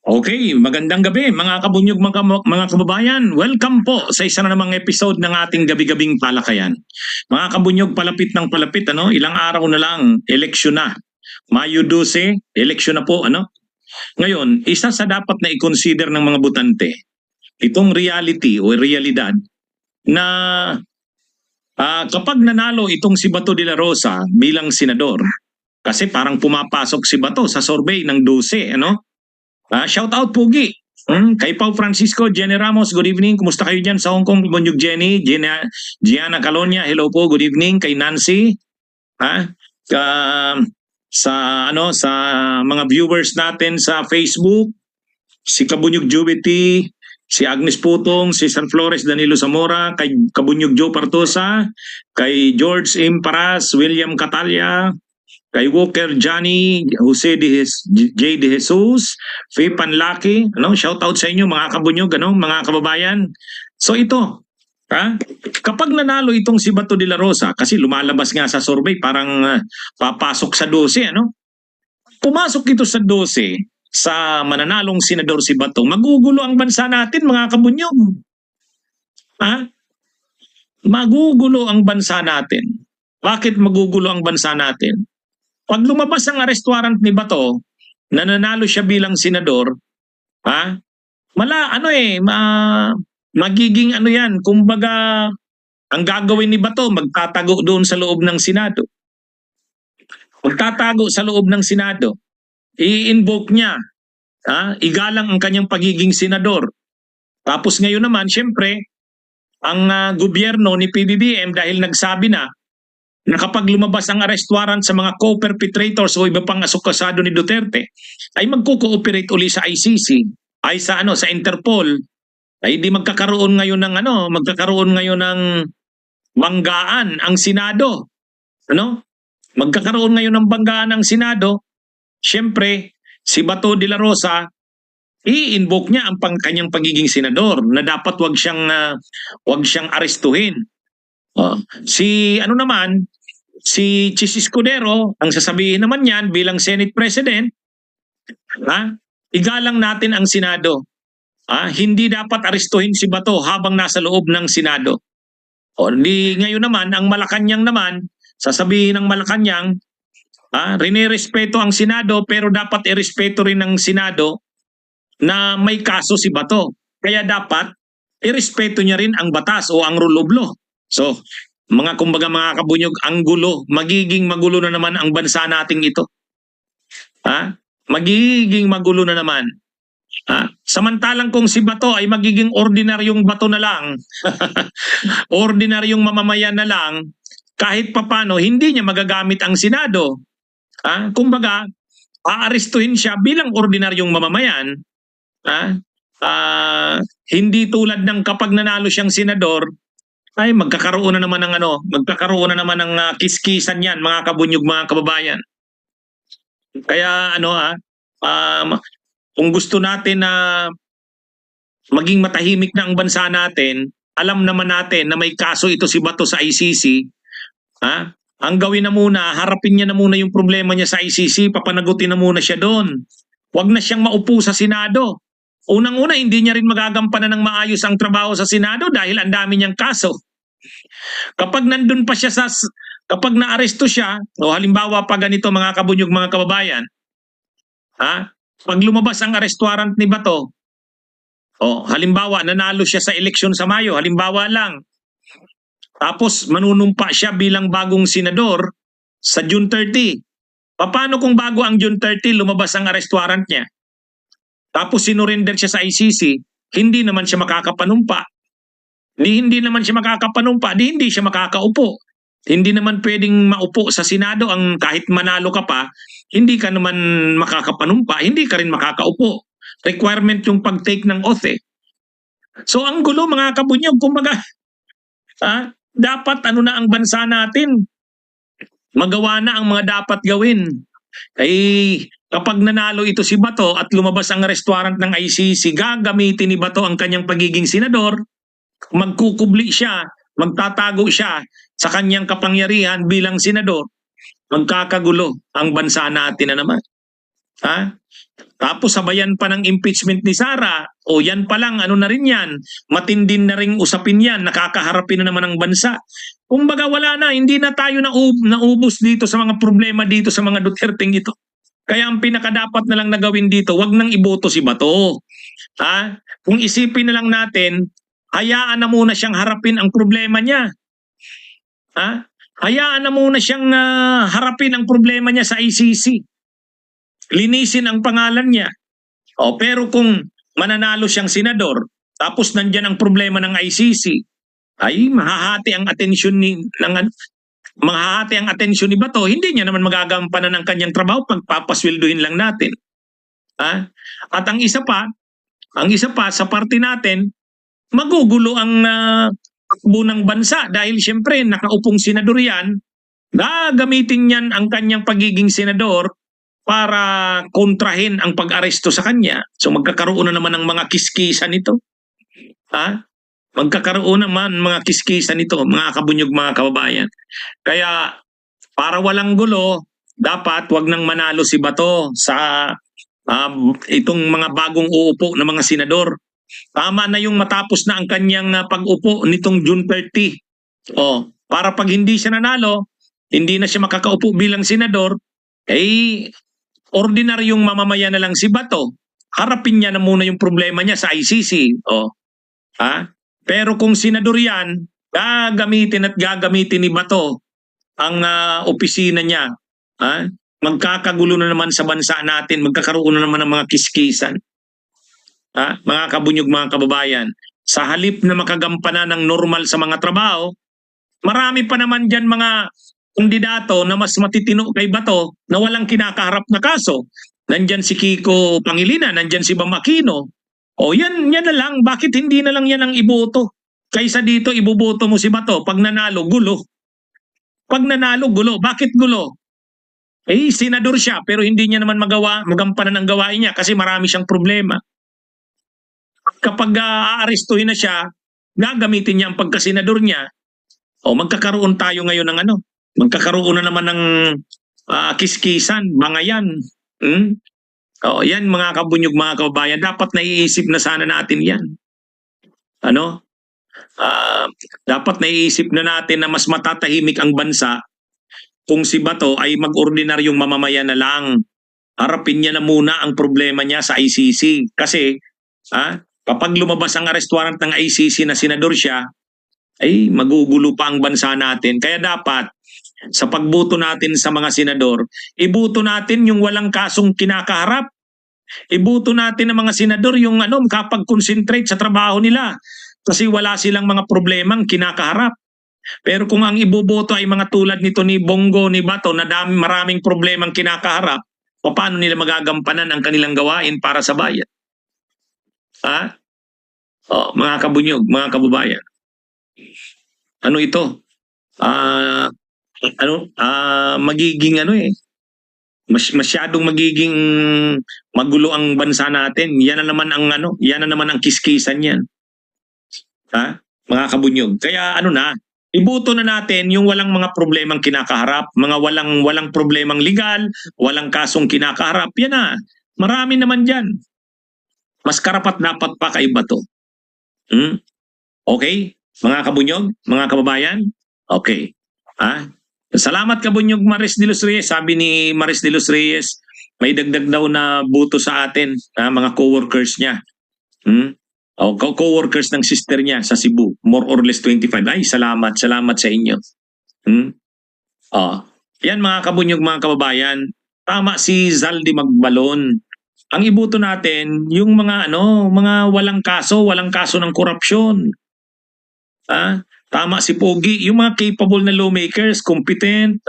Okay, magandang gabi mga kabunyog, mga kababayan. Welcome po sa isa na namang episode ng ating gabi-gabing talakayan. Mga kabunyog, palapit ng palapit, ilang araw na lang, eleksyon na. Mayo 12, eleksyon na po, Ngayon, isa sa dapat na i-consider ng mga botante, itong reality o realidad na kapag nanalo itong si Bato de la Rosa bilang senador, kasi parang pumapasok si Bato sa survey ng 12, shout out Pugi. Kay Pau Francisco, Jenny Ramos, good evening. Kumusta kayo dyan sa Hong Kong? Bonyog Jenny, Gianna Calonia, hello po, good evening. Kay Nancy, sa mga viewers natin sa Facebook, si Kabunyog Jubity, si Agnes Putong, si San Flores Danilo Zamora, kay Kabunyog Joe Partosa, kay George M. Paras, William Catalia, kay Walker Johnny, Jose J. De Jesus, Faye Panlaki, shout out sa inyo mga kabunyog, mga kababayan. So ito, kapag nanalo itong si Bato de la Rosa, kasi lumalabas nga sa survey, parang papasok sa 12, pumasok ito sa 12, sa mananalong senador si Bato, magugulo ang bansa natin mga kabunyog. Magugulo ang bansa natin. Bakit magugulo ang bansa natin? Pag lumabas ang arrest warrant ni Bato, nananalo siya bilang senador, magiging yan, kumbaga, ang gagawin ni Bato, magtatago doon sa loob ng Senado. Magtatago sa loob ng Senado. I-invoke niya, igalang ang kanyang pagiging senador. Tapos ngayon naman, syempre, ang gobyerno ni PBBM dahil nagsabi na kapag lumabas ang arrest warrant sa mga co-perpetrators o iba pang asukasado ni Duterte, ay magko-cooperate uli sa ICC, ay sa Interpol, ay di magkakaroon ngayon ng banggaan ang Senado. Magkakaroon ngayon ng banggaan ang Senado. Siyempre, si Bato de la Rosa, i-invoke niya ang kanyang pagiging senador na dapat wag siyang arestuhin. Si Chis Escudero, ang sasabihin naman niyan bilang Senate President, igalang natin ang Senado. Hindi dapat arestuhin si Bato habang nasa loob ng Senado. Ngayon naman, ang Malacanang naman, sasabihin ng Malacanang, rinirespeto ang Senado pero dapat irespeto rin ng Senado na may kaso si Bato. Kaya dapat irespeto niya rin ang batas o ang rule of law. So, mga kabunyog, ang gulo, magiging magulo na naman ang bansa nating ito. Magiging magulo na naman. Samantalang kung si Bato ay magiging ordinaryong Bato na lang, ordinaryong mamamayan na lang, kahit papano, hindi niya magagamit ang Senado. Kumbaga, aarestuhin siya bilang ordinaryong mamamayan. Hindi tulad ng kapag nanalo siyang senador, ay magkakaroon na naman ng kiskisan yan, mga kabunyog, mga kababayan. Kaya kung gusto natin na maging matahimik na ang bansa natin, alam naman natin na may kaso ito si Bato sa ICC, ang gawin na muna, harapin niya na muna yung problema niya sa ICC, papanagutin na muna siya doon. Huwag na siyang maupo sa Senado. Unang-una, hindi niya rin magagampanan ng maayos ang trabaho sa Senado dahil ang dami niyang kaso. Kapag nandun pa siya kapag naaresto siya, o halimbawa pa ganito mga kabunyog, mga kababayan, pag lumabas ang arrest warrant ni Bato, halimbawa nanalo siya sa eleksyon sa Mayo, halimbawa lang, tapos manunumpa siya bilang bagong senador sa June 30. Paano kung bago ang June 30 lumabas ang arrest warrant niya? Tapos sinurrender siya sa ICC, hindi naman siya makakapanumpa. Hindi naman siya makakapanumpa, hindi siya makakaupo. Hindi naman pwedeng maupo sa Senado ang kahit manalo ka pa, hindi ka naman makakapanumpa, hindi ka rin makakaupo. Requirement yung pag-take ng oath eh. So ang gulo mga kabunyog, kumbaga, dapat na ang bansa natin, magawa na ang mga dapat gawin. Kapag nanalo ito si Bato at lumabas ang arrest warrant ng ICC, gagamitin ni Bato ang kanyang pagiging senador, magkukubli siya magtatago siya sa kanyang kapangyarihan bilang senador, magkakagulo ang bansa natin na naman. Ha? Tapos sabayan pa ng impeachment ni Sara, o yan pa lang, ano na rin yan, matindin na ring usapin yan, nakakaharapin na naman ang bansa. Kumbaga wala na, hindi na tayo naubos dito sa mga problema dito sa mga Duterteng ito. Kaya ang pinakadapat na lang na gawin dito, wag nang iboto si Bato. Ha? Kung isipin na lang natin, hayaan na muna siyang harapin ang problema niya. Ha? Hayaan na muna siyang harapin ang problema niya sa ICC. Linisin ang pangalan niya. O, pero kung mananalo siyang senador, tapos nandyan ang problema ng ICC, ay mahahati ang atensyon ni Bato, hindi niya naman magagampanan ng kanyang trabaho, pagpapasweldohin lang natin. Ha? At ang isa pa sa party natin, magugulo ang takbo ng bansa dahil siyempre nakaupong senador yan, gagamitin niyan ang kanyang pagiging senador para kontrahin ang pag-aresto sa kanya. So magkakaroon na naman ng mga kiskisan nito. Ha? Magkakaroon naman mga kiskisan nito, mga kabunyog, mga kababayan. Kaya para walang gulo, dapat wag nang manalo si Bato sa itong mga bagong uupo na mga senador. Tama na yung matapos na ang kanyang pag-upo nitong June 30. Para pag hindi siya nanalo, hindi na siya makakaupo bilang senador, ordinaryong mamamayan na lang si Bato. Harapin niya na muna yung problema niya sa ICC. Pero kung senador yan, gagamitin ni Bato ang opisina niya. Magkakagulo na naman sa bansa natin, magkakaroon na naman ng mga kiskisan. Mga kabunyog, mga kababayan, sa halip na makagampanan ng normal sa mga trabaho, marami pa naman dyan mga kandidato na mas matitino kay Bato na walang kinakaharap na kaso. Nandyan si Kiko Pangilinan, nandyan si Bam Aquino. Yan na lang. Bakit hindi na lang yan ang iboto? Kaysa dito, iboboto mo si Bato. Pag nanalo, gulo. Bakit gulo? Senador siya, pero hindi niya naman magampanan ang gawain niya kasi marami siyang problema. Kapag aarestuhin na siya, gagamitin niya ang pagkasenador niya. Magkakaroon tayo ngayon ng magkakaroon na naman ng kiskisan, mga yan. Yan mga kabunyog, mga kababayan, dapat naiisip na sana natin yan. Dapat naiisip na natin na mas matatahimik ang bansa kung si Bato ay mag-ordinaryong mamamayan na lang. Harapin niya na muna ang problema niya sa ICC. Kasi kapag lumabas ang arrest warrant ng ICC na senador siya, magugulo pa ang bansa natin. Kaya dapat sa pagboto natin sa mga senador, iboto natin yung walang kasong kinakaharap. Iboto natin ang mga senador yung kapag-concentrate sa trabaho nila kasi wala silang mga problemang kinakaharap. Pero kung ang iboboto ay mga tulad nito ni Bongo, ni Bato na maraming problemang kinakaharap, paano nila magagampanan ang kanilang gawain para sa bayan? Mga kabunyog, mga kababayan. Ano ito? Magiging masyadong magiging magulo ang bansa natin. Yan na naman ang kiskisan yan. Mga kabunyog. Kaya iboto na natin yung walang mga problemang kinakaharap, mga walang problemang legal, walang kasong kinakaharap. Yan na. Marami naman diyan. Mas karapat-dapat pa kay Bato. Okay? Mga kabunyog, mga kababayan? Okay. Salamat kabunyog Maris de los Reyes. Sabi ni Maris de los Reyes, may dagdag daw na buto sa atin, mga co-workers niya. Co-workers ng sister niya sa Cebu, more or less 25. Salamat sa inyo. Yan mga kabunyog, mga kababayan. Tama si Zaldi Magbalon. Ang iboto natin yung mga walang kaso ng korupsyon. Tama si Pogi, yung mga capable na lawmakers, competent,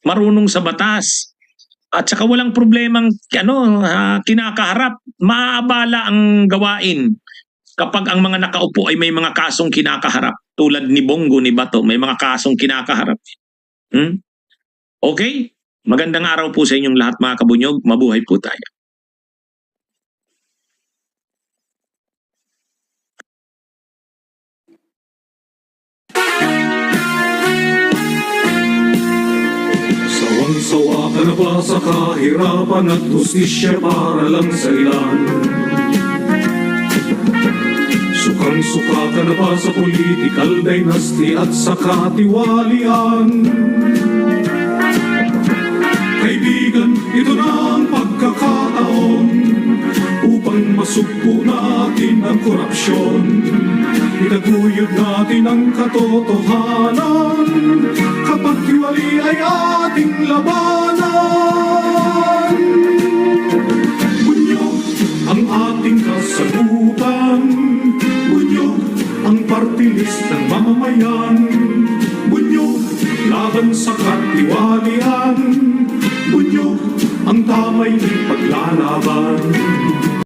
marunong sa batas. At saka walang problemang kinakaharap, maaabala ang gawain kapag ang mga nakaupo ay may mga kasong kinakaharap. Tulad ni Bongo, ni Bato, may mga kasong kinakaharap. Okay? Magandang araw po sa inyong lahat mga kabunyog. Mabuhay po tayo. Sawa ka na ba sa kahirapan at hustisya para lang sa ilan? Sukang-suka ka na ba sa political dynasty at sa katiwalian? Kaibigan, ito na ang pagkakataon upang masugpo natin ang korupsyon. Itaguyod natin ang katotohanan kapag tiwali ay ating labanan. Bunyog ang ating kasagutan, bunyog ang party list ng mamamayan, bunyog laban sa katiwalian, bunyog ang tamay ng paglalaban.